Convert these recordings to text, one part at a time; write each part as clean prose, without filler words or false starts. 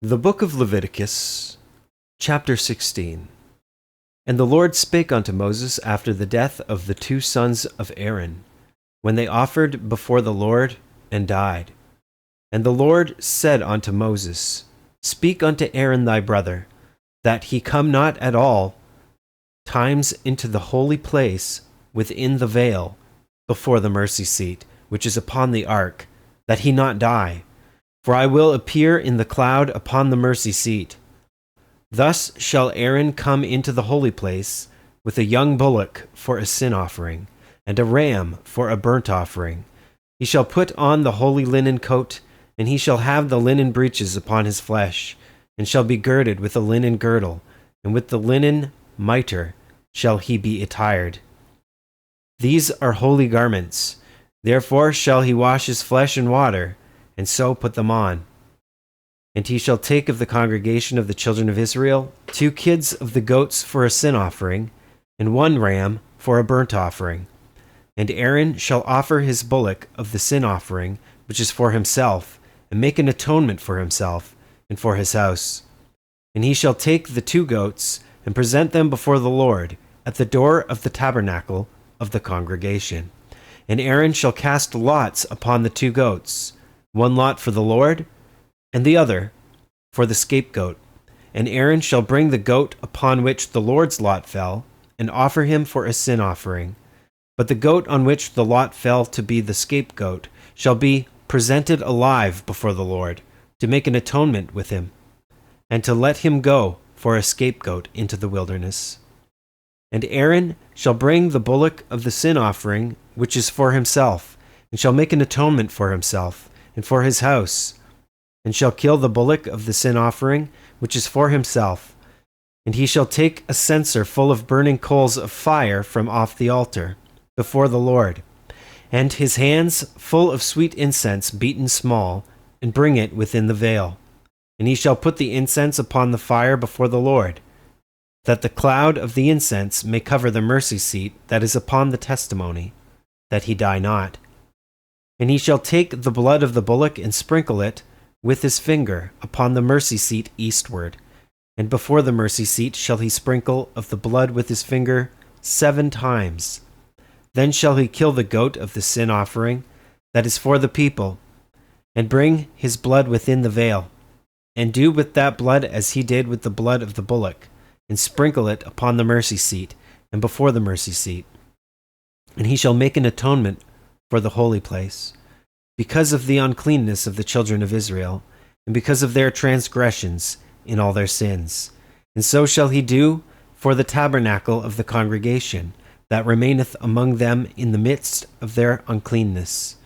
The book of Leviticus, chapter 16. And the Lord spake unto Moses after the death of the two sons of Aaron, when they offered before the Lord and died. And the Lord said unto Moses, Speak unto Aaron thy brother, that he come not at all times into the holy place within the veil before the mercy seat, which is upon the ark, that he not die. For I will appear in the cloud upon the mercy seat. Thus shall Aaron come into the holy place with a young bullock for a sin offering, and a ram for a burnt offering. He shall put on the holy linen coat, and he shall have the linen breeches upon his flesh, and shall be girded with a linen girdle, and with the linen mitre shall he be attired. These are holy garments. Therefore shall he wash his flesh in water, and so put them on. And he shall take of the congregation of the children of Israel 2 kids of the goats for a sin offering, and 1 ram for a burnt offering. And Aaron shall offer his bullock of the sin offering, which is for himself, and make an atonement for himself, and for his house. And he shall take the 2 goats, and present them before the Lord, at the door of the tabernacle of the congregation. And Aaron shall cast lots upon the 2 goats, 1 lot for the Lord, and the other for the scapegoat. And Aaron shall bring the goat upon which the Lord's lot fell, and offer him for a sin offering. But the goat on which the lot fell to be the scapegoat shall be presented alive before the Lord, to make an atonement with him, and to let him go for a scapegoat into the wilderness. And Aaron shall bring the bullock of the sin offering, which is for himself, and shall make an atonement for himself, and for his house, and shall kill the bullock of the sin offering, which is for himself. And he shall take a censer full of burning coals of fire from off the altar, before the Lord, and his hands full of sweet incense beaten small, and bring it within the veil. And he shall put the incense upon the fire before the Lord, that the cloud of the incense may cover the mercy seat that is upon the testimony, that he die not. And he shall take the blood of the bullock and sprinkle it with his finger upon the mercy seat eastward. And before the mercy seat shall he sprinkle of the blood with his finger 7 times. Then shall he kill the goat of the sin offering that is for the people, and bring his blood within the veil, and do with that blood as he did with the blood of the bullock, and sprinkle it upon the mercy seat, and before the mercy seat. And he shall make an atonement for the holy place, because of the uncleanness of the children of Israel, and because of their transgressions in all their sins. And so shall he do for the tabernacle of the congregation, that remaineth among them in the midst of their uncleanness.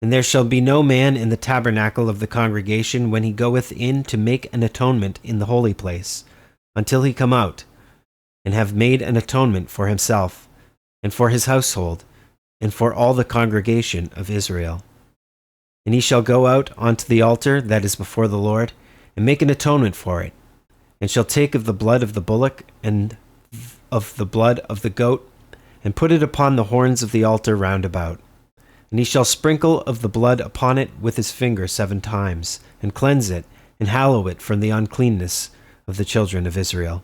And there shall be no man in the tabernacle of the congregation when he goeth in to make an atonement in the holy place, until he come out, and have made an atonement for himself, and for his household, and for all the congregation of Israel. And he shall go out unto the altar that is before the Lord, and make an atonement for it, and shall take of the blood of the bullock and of the blood of the goat, and put it upon the horns of the altar round about. And he shall sprinkle of the blood upon it with his finger 7 times, and cleanse it, and hallow it from the uncleanness of the children of Israel.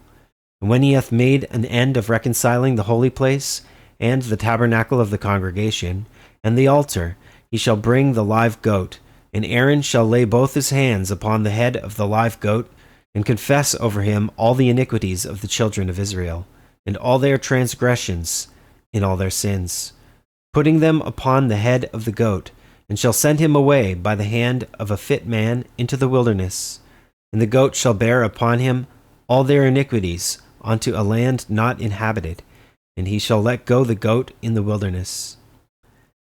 And when he hath made an end of reconciling the holy place, and the tabernacle of the congregation, and the altar, he shall bring the live goat, and Aaron shall lay both his hands upon the head of the live goat, and confess over him all the iniquities of the children of Israel, and all their transgressions in all their sins, putting them upon the head of the goat, and shall send him away by the hand of a fit man into the wilderness. And the goat shall bear upon him all their iniquities unto a land not inhabited, and he shall let go the goat in the wilderness.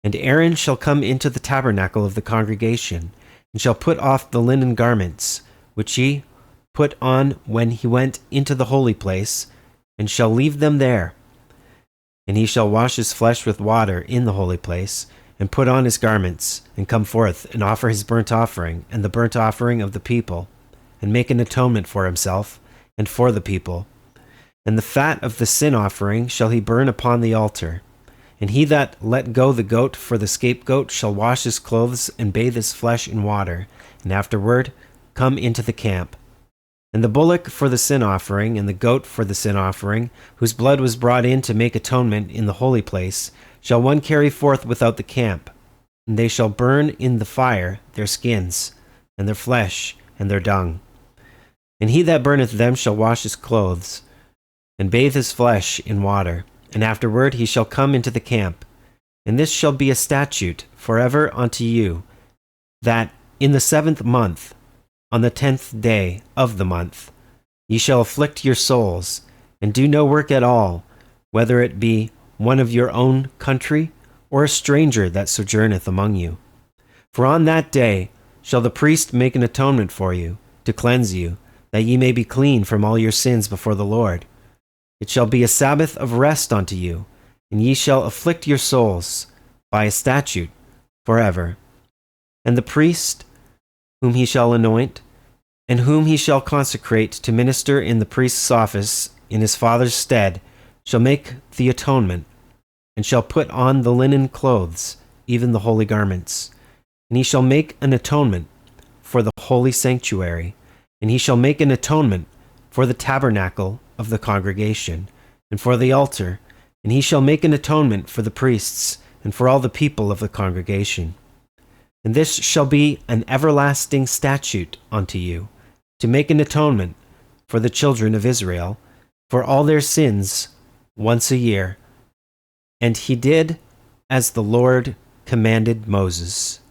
And Aaron shall come into the tabernacle of the congregation, and shall put off the linen garments, which he put on when he went into the holy place, and shall leave them there. And he shall wash his flesh with water in the holy place, and put on his garments, and come forth, and offer his burnt offering, and the burnt offering of the people, and make an atonement for himself, and for the people. And the fat of the sin offering shall he burn upon the altar. And he that let go the goat for the scapegoat shall wash his clothes, and bathe his flesh in water, and afterward come into the camp. And the bullock for the sin offering and the goat for the sin offering, whose blood was brought in to make atonement in the holy place, shall one carry forth without the camp. And they shall burn in the fire their skins, and their flesh, and their dung. And he that burneth them shall wash his clothes, and bathe his flesh in water, and afterward he shall come into the camp. And this shall be a statute forever unto you, that in the 7th month, on the 10th day of the month, ye shall afflict your souls, and do no work at all, whether it be one of your own country, or a stranger that sojourneth among you. For on that day shall the priest make an atonement for you, to cleanse you, that ye may be clean from all your sins before the Lord. It shall be a Sabbath of rest unto you, and ye shall afflict your souls by a statute forever. And the priest, whom he shall anoint, and whom he shall consecrate to minister in the priest's office in his father's stead, shall make the atonement, and shall put on the linen clothes, even the holy garments. And he shall make an atonement for the holy sanctuary, and he shall make an atonement for the tabernacle of the congregation, and for the altar, and he shall make an atonement for the priests, and for all the people of the congregation. And this shall be an everlasting statute unto you, to make an atonement for the children of Israel, for all their sins once a year. And he did as the Lord commanded Moses.